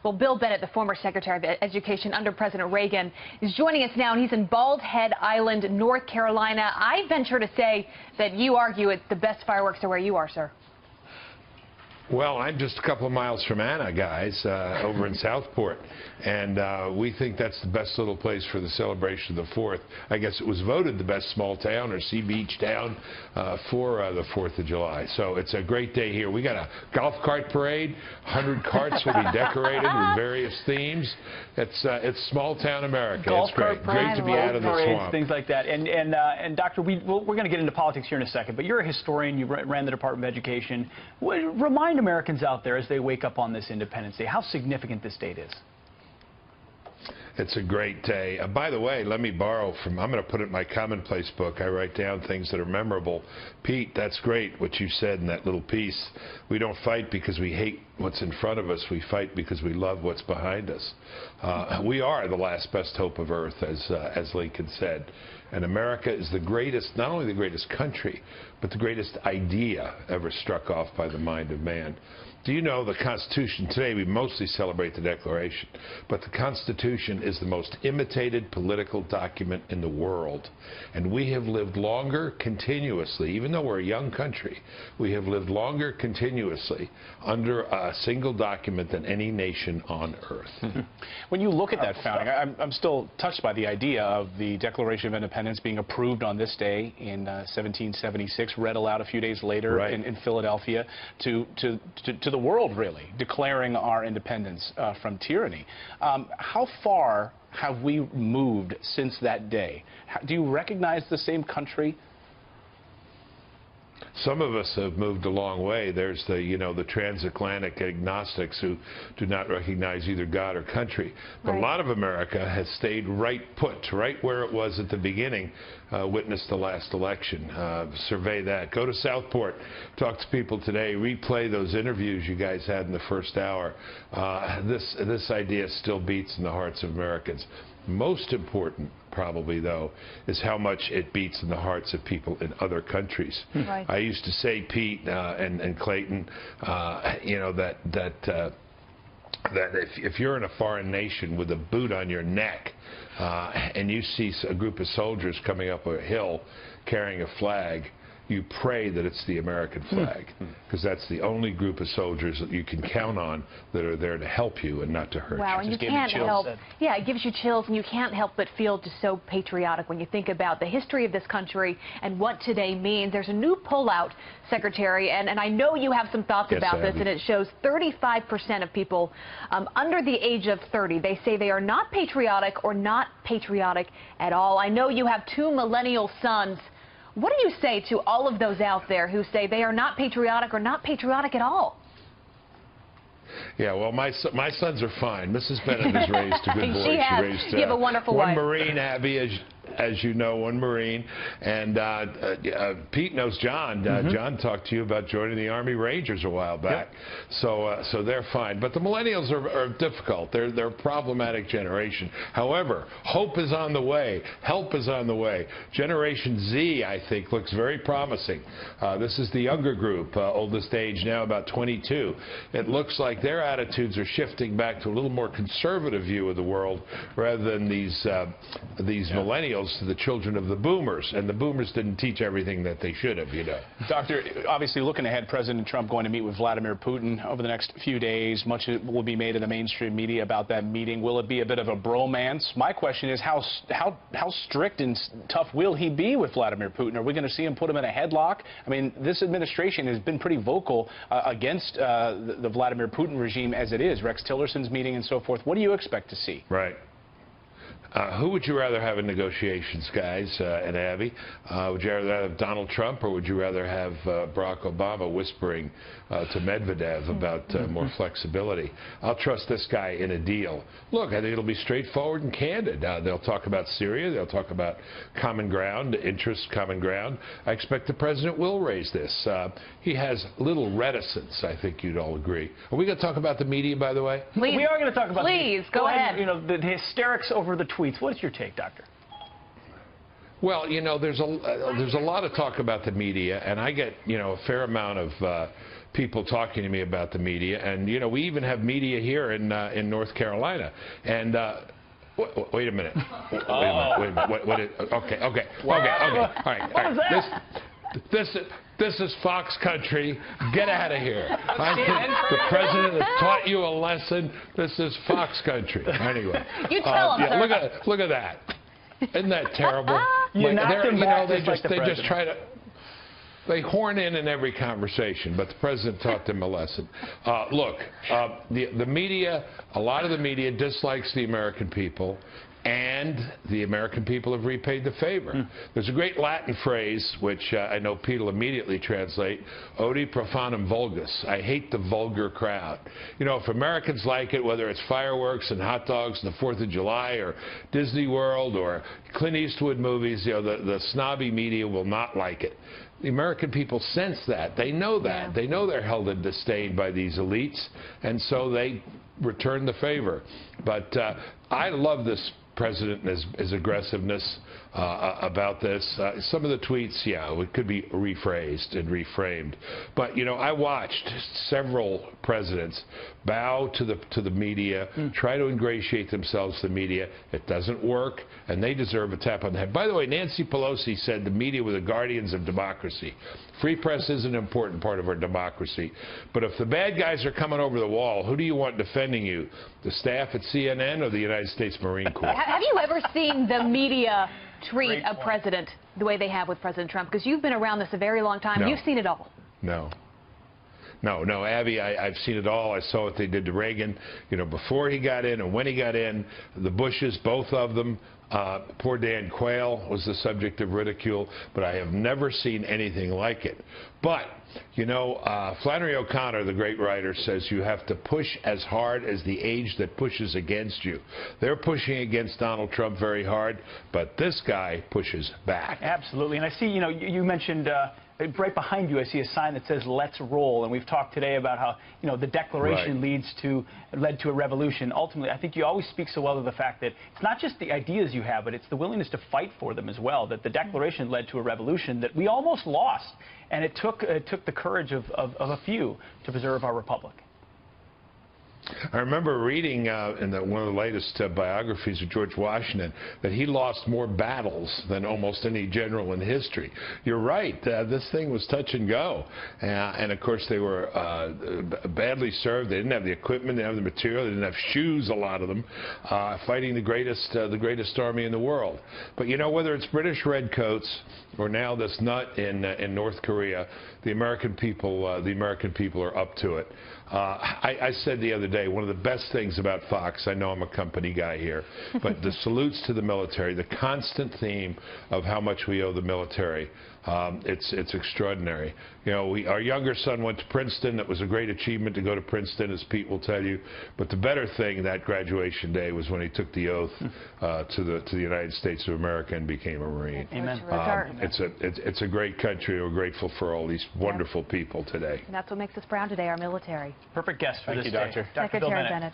Well, Bill Bennett, the former Secretary of Education under President Reagan, is joining us now, and he's in Bald Head Island, North Carolina. I venture to say that you argue it's the best fireworks are where you are, sir. Well, I'm just a couple of miles from Anna, guys, over in Southport, and we think that's the best little place for the celebration of the 4th. I guess it was voted the best small town or sea beach town for the 4th of July. So it's a great day here. We got a golf cart parade. 100 carts will be decorated with various themes. It's small town America. Golf it's great. Cart Great to be out of the swamp. Things like that. And Doctor, we're going to get into politics here in a second, but you're a historian. You ran the Department of Education. Remind Americans out there as they wake up on this Independence Day how significant this date is. It's a great day. By the way, let me borrow from, I'm going to put it in my commonplace book. I write down things that are memorable. Pete, that's great what you said in that little piece. We don't fight because we hate what's in front of us. We fight because we love what's behind us. We are the last best hope of Earth, as Lincoln said. And America is the greatest, not only the greatest country, but the greatest idea ever struck off by the mind of man. Do you know the Constitution, today we mostly celebrate the Declaration, but the Constitution is the most imitated political document in the world. And we have lived longer continuously, even though we're a young country, we have lived longer continuously under a single document than any nation on earth. When you look at that founding, I'm still touched by the idea of the Declaration of Independence being approved on this day in 1776, read aloud a few days later in Philadelphia to the world, really, declaring our independence from tyranny. How far have we moved since that day? Do you recognize the same country? Some of us have moved a long way. There's the, the transatlantic agnostics who do not recognize either God or country. But a lot of America has stayed right put, right where it was at the beginning. Witness the last election. Survey that. Go to Southport. Talk to people today. Replay those interviews you guys had in the first hour. This idea still beats in the hearts of Americans. Most important, probably, though, is how much it beats in the hearts of people in other countries. I used to say, Pete and Clayton, that if you're in a foreign nation with a boot on your neck and you see a group of soldiers coming up a hill carrying a flag, you pray that it's the American flag, because that's the only group of soldiers that you can count on that are there to help you and not to hurt you. Wow, and you can't help, it gives you chills, and you can't help but feel just so patriotic when you think about the history of this country and what today means. There's a new poll out, Secretary, and I know you have some thoughts about this, and it shows 35% of people under the age of 30, they say they are not patriotic or not patriotic at all. I know you have 2 millennial sons. What do you say to all of those out there who say they are not patriotic or not patriotic at all? Yeah, well, my sons are fine. Mrs. Bennett has raised a good boy. She raised you have a wonderful wife. One Marine, Abby, as you know, one Marine. And Pete knows John. John talked to you about joining the Army Rangers a while back. So they're fine. But the millennials are difficult. They're a problematic generation. However, hope is on the way. Help is on the way. Generation Z, I think, looks very promising. This is the younger group, oldest age now about 22. It looks like their attitudes are shifting back to a little more conservative view of the world rather than these millennials to the children of the boomers, and the boomers didn't teach everything that they should have, Doctor, obviously looking ahead, President Trump going to meet with Vladimir Putin over the next few days. Much will be made in the mainstream media about that meeting. Will it be a bit of a bromance? My question is, how strict and tough will he be with Vladimir Putin? Are we going to see him put him in a headlock? I mean, this administration has been pretty vocal against the Vladimir Putin regime as it is. Rex Tillerson's meeting and so forth. What do you expect to see? Right. Who would you rather have in negotiations, guys, and Abby? Would you rather have Donald Trump, or would you rather have Barack Obama whispering to Medvedev about more flexibility? I'll trust this guy in a deal. Look, I think it'll be straightforward and candid. They'll talk about Syria. They'll talk about common ground, interests, common ground. I expect the president will raise this. He has little reticence, I think you'd all agree. Are we going to talk about the media, by the way? Please, we are going to talk about go ahead. The hysterics over the tweets. What's your take, Doctor? Well, there's a lot of talk about the media, and I get, a fair amount of people talking to me about the media, and you know, we even have media here in North Carolina. And wait a minute. Wait a minute. Okay. All right. This is Fox Country. Get out of here. The president has taught you a lesson. This is Fox Country. Anyway. You tell them. Yeah, look at that. Isn't that terrible? They just try to. They horn in every conversation, but the president taught them a lesson. Look, the media, a lot of the media dislikes the American people, and the American people have repaid the favor. There's a great Latin phrase, which I know Pete will immediately translate, odi profanum vulgus. I hate the vulgar crowd. You know, if Americans like it, whether it's fireworks and hot dogs on the 4th of July or Disney World or Clint Eastwood movies, you know, the snobby media will not like it. The American people sense that. They know that. Yeah. They know they're held in disdain by these elites, and so they return the favor. But I love this president and his aggressiveness about this. Some of the tweets, yeah, it could be rephrased and reframed. But, you know, I watched several presidents bow to the media, try to ingratiate themselves to the media. It doesn't work, and they deserve a tap on the head. By the way, Nancy Pelosi said the media were the guardians of democracy. Free press is an important part of our democracy. But if the bad guys are coming over the wall, who do you want defending you? The staff at CNN or the United States Marine Corps? Have you ever seen the media treat a president the way they have with President Trump? Because you've been around this a very long time. No. You've seen it all. No, Abby, I've seen it all. I saw what they did to Reagan, you know, before he got in and when he got in. The Bushes, both of them. Poor Dan Quayle was the subject of ridicule, but I have never seen anything like it. But, you know, Flannery O'Connor, the great writer, says you have to push as hard as the age that pushes against you. They're pushing against Donald Trump very hard, but this guy pushes back. Absolutely. And I see, you know, you mentioned right behind you, I see a sign that says "Let's roll," and we've talked today about how, you know, the Declaration led to a revolution. Ultimately, I think you always speak so well of the fact that it's not just the ideas you have, but it's the willingness to fight for them as well. That the Declaration led to a revolution that we almost lost, and it took the courage of a few to preserve our republic. I remember reading in one of the latest biographies of George Washington that he lost more battles than almost any general in history. You're right. This thing was touch and go. And, of course, they were badly served. They didn't have the equipment. They didn't have the material. They didn't have shoes, a lot of them, fighting the greatest army in the world. But, you know, whether it's British redcoats or now this nut in North Korea, the American people are up to it. I said the other day, one of the best things about Fox, I know I'm a company guy here, but the salutes to the military, the constant theme of how much we owe the military, it's extraordinary. You know, our younger son went to Princeton. It was a great achievement to go to Princeton, as Pete will tell you. But the better thing that graduation day was when he took the oath to the United States of America and became a Marine. Amen. It's a great country. We're grateful for all these wonderful people today. And that's what makes us proud today, our military. Perfect guest for this day. Thank you, Doctor. Dr. Bill Secretary Bennett.